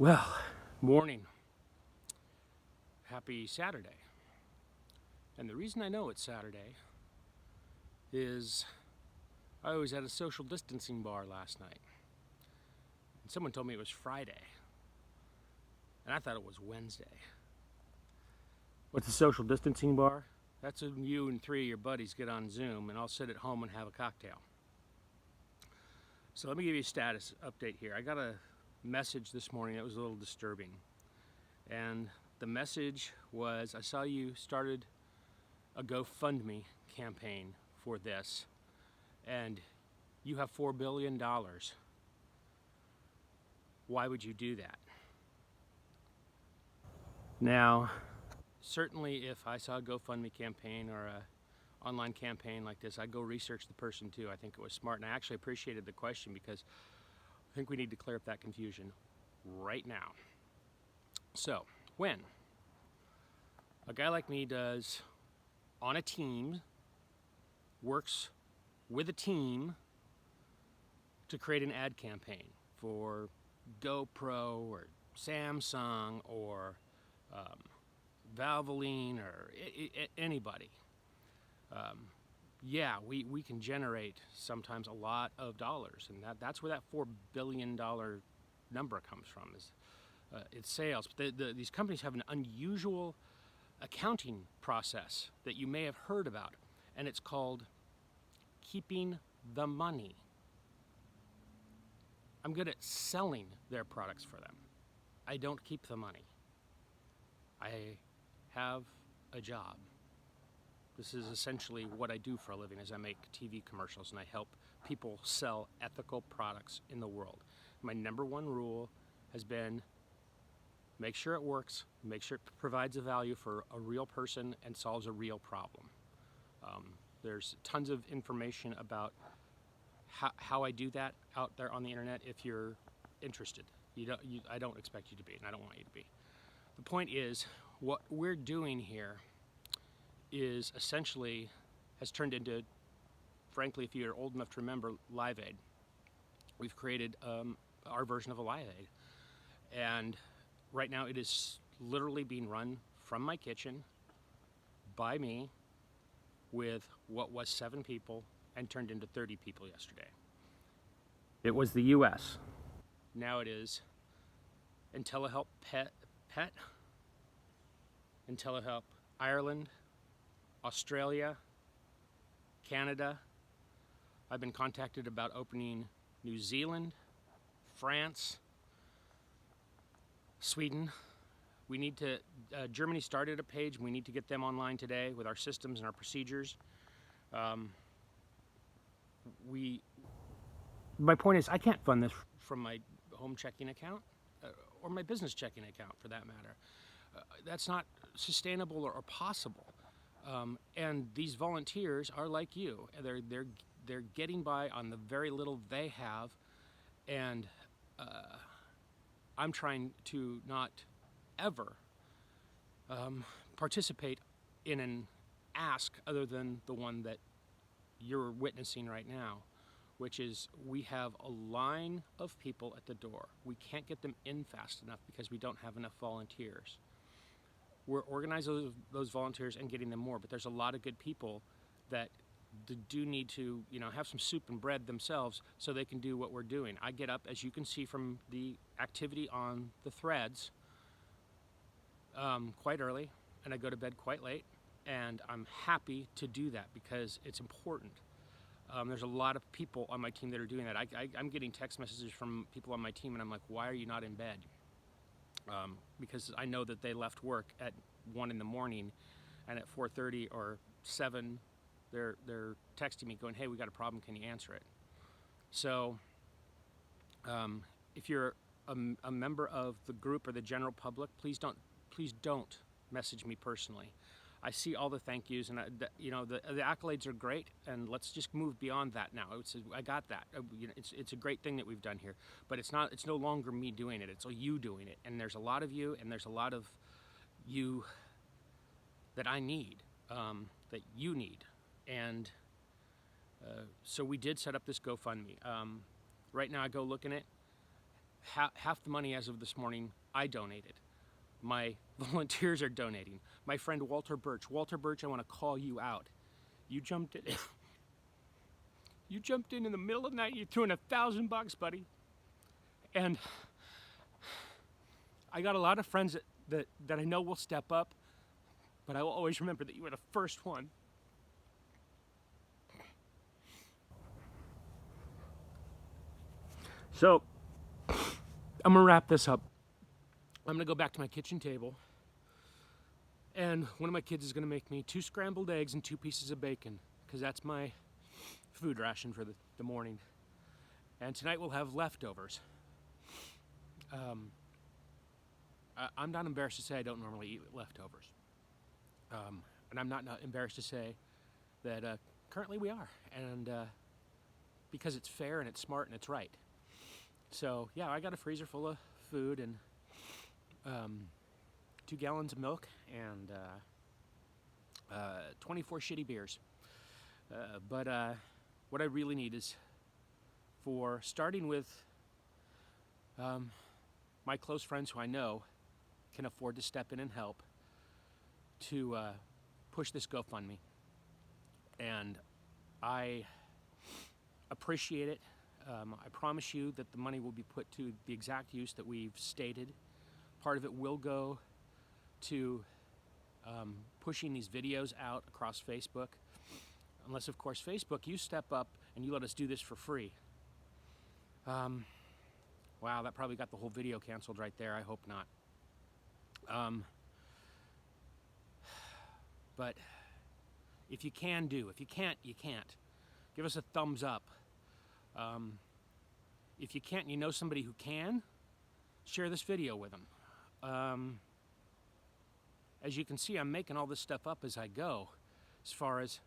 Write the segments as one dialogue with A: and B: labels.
A: Well, morning. Happy Saturday. And the reason I know it's Saturday is I was at a social distancing bar last night. And someone told me it was Friday. And I thought it was Wednesday. What's a social distancing bar? That's when you and three of your buddies get on Zoom and I'll sit at home and have a cocktail. So let me give you a status update here. I got a message this morning that was a little disturbing. And the message was, I saw you started a GoFundMe campaign for this, and you have $4 billion. Why would you do that? Now, certainly if I saw a GoFundMe campaign or a online campaign like this, I'd go research the person too. I think it was smart, and I actually appreciated the question because I think we need to clear up that confusion right now. So, when a guy like me does on a team, works with a team to create an ad campaign for GoPro or Samsung or Valvoline or anybody, yeah, we can generate sometimes a lot of dollars, and that's where that $4 billion number comes from, is it's sales. But these companies have an unusual accounting process that you may have heard about, and it's called keeping the money. I'm good at selling their products for them. I don't keep the money. I have a job. This is essentially what I do for a living, is I make TV commercials and I help people sell ethical products in the world. My number one rule has been make sure it works, make sure it provides a value for a real person and solves a real problem. There's tons of information about how I do that out there on the internet if you're interested. I don't expect you to be, and I don't want you to be. The point is, what we're doing here is essentially has turned into, frankly, if you're old enough to remember, Live Aid. We've created our version of a Live Aid. And right now it is literally being run from my kitchen by me with what was 7 people and turned into 30 people yesterday. It was the US. Now it is IntelliHelp Pet, IntelliHelp Ireland, Australia, Canada. I've been contacted about opening New Zealand, France, Sweden. We need to, Germany started a page, and we need to get them online today with our systems and our procedures. My point is, I can't fund this from my home checking account or my business checking account, for that matter. That's not sustainable or possible. And these volunteers are like you. They're getting by on the very little they have, and I'm trying to not ever participate in an ask other than the one that you're witnessing right now, which is we have a line of people at the door. We can't get them in fast enough because we don't have enough volunteers. We're organizing those volunteers and getting them more, but there's a lot of good people that do need to, have some soup and bread themselves so they can do what we're doing. I get up, as you can see from the activity on the threads, quite early, and I go to bed quite late, and I'm happy to do that because it's important. There's a lot of people on my team that are doing that. I'm getting text messages from people on my team, and I'm like, why are you not in bed? Because I know that they left work at 1 in the morning, and at 4:30 or 7, they're texting me going, hey, we got a problem, can you answer it? So if you're a member of the group or the general public, please don't message me personally. I see all the thank yous, and the accolades are great, and let's just move beyond that now. I got that. It's a great thing that we've done here, but it's no longer me doing it. It's you doing it, and there's a lot of you, and there's a lot of you that I need, that you need, and so we did set up this GoFundMe. Right now, I go looking at half the money as of this morning I donated. My volunteers are donating. My friend Walter Birch. Walter Birch, I want to call you out. You jumped in. You jumped in the middle of the night. You threw in $1,000, buddy. And I got a lot of friends that I know will step up, but I will always remember that you were the first one. So, I'm gonna wrap this up. I'm gonna go back to my kitchen table, and one of my kids is gonna make me 2 scrambled eggs and 2 pieces of bacon, because that's my food ration for the morning. And tonight we'll have leftovers. I'm not embarrassed to say I don't normally eat leftovers. And I'm not embarrassed to say that currently we are. And because it's fair and it's smart and it's right. So yeah, I got a freezer full of food and 2 gallons of milk and 24 shitty beers. But what I really need is for starting with my close friends who I know can afford to step in and help to push this GoFundMe. And I appreciate it. I promise you that the money will be put to the exact use that we've stated. Part of it will go to pushing these videos out across Facebook. Unless, of course, Facebook, you step up and you let us do this for free. Wow, that probably got the whole video canceled right there. I hope not. But if you can do, if you can't, you can't. Give us a thumbs up. If you can't and you know somebody who can, share this video with them. As you can see, I'm making all this stuff up as I go, as far as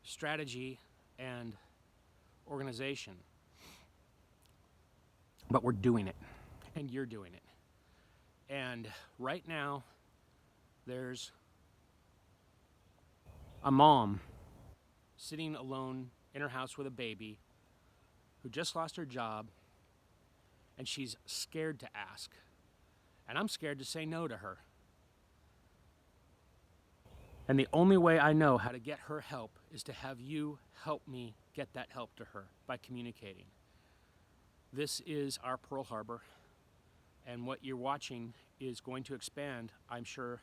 A: strategy and organization. But we're doing it, and you're doing it. And right now, there's a mom sitting alone in her house with a baby who just lost her job, and she's scared to ask. And I'm scared to say no to her. And the only way I know how to get her help is to have you help me get that help to her by communicating. This is our Pearl Harbor, and what you're watching is going to expand, I'm sure,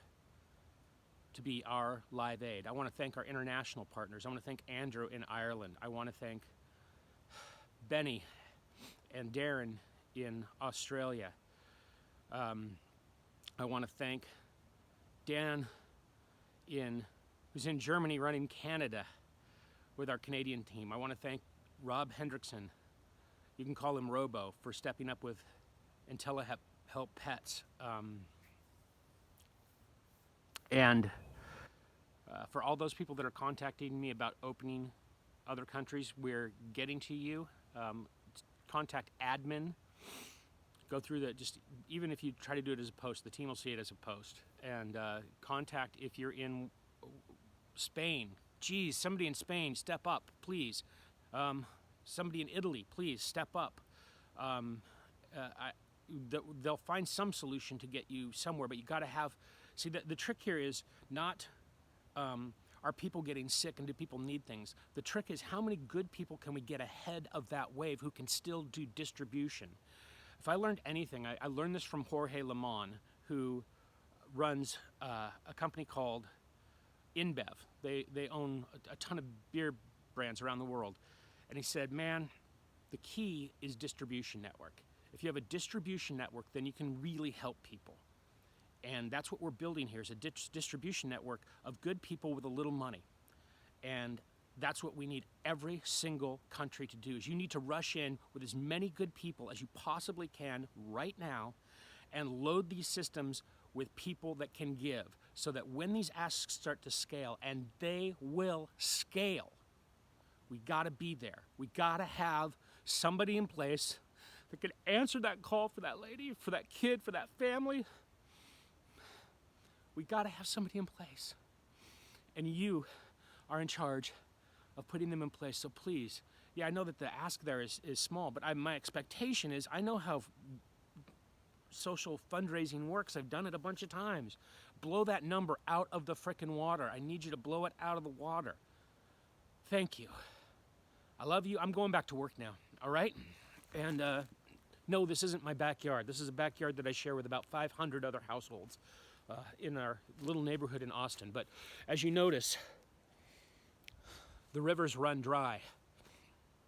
A: to be our Live Aid. I want to thank our international partners. I want to thank Andrew in Ireland. I want to thank Benny and Darren in Australia. I want to thank Dan who's in Germany running Canada with our Canadian team. I want to thank Rob Hendrickson, you can call him Robo, for stepping up with IntelliHelp Pets. And for all those people that are contacting me about opening other countries, we're getting to you. Contact admin. Go through even if you try to do it as a post, the team will see it as a post. And contact if you're in Spain. Geez, somebody in Spain, step up, please. Somebody in Italy, please step up. They'll find some solution to get you somewhere, but you got to have. See, the trick here is not are people getting sick and do people need things. The trick is how many good people can we get ahead of that wave who can still do distribution. If I learned anything, I learned this from Jorge Limon, who runs a company called InBev. They own a ton of beer brands around the world. And he said, man, the key is distribution network. If you have a distribution network, then you can really help people. And that's what we're building here, is a distribution network of good people with a little money. And that's what we need every single country to do, is you need to rush in with as many good people as you possibly can right now and load these systems with people that can give, so that when these asks start to scale, and they will scale, we gotta be there. We gotta have somebody in place that can answer that call for that lady, for that kid, for that family. We gotta have somebody in place. And you are in charge of putting them in place. So please, yeah, I know that the ask there is small, but my expectation is, I know how social fundraising works. I've done it a bunch of times. Blow that number out of the frickin' water. I need you to blow it out of the water. Thank you. I love you. I'm going back to work now, all right? And no, this isn't my backyard. This is a backyard that I share with about 500 other households in our little neighborhood in Austin. But as you notice, the rivers run dry.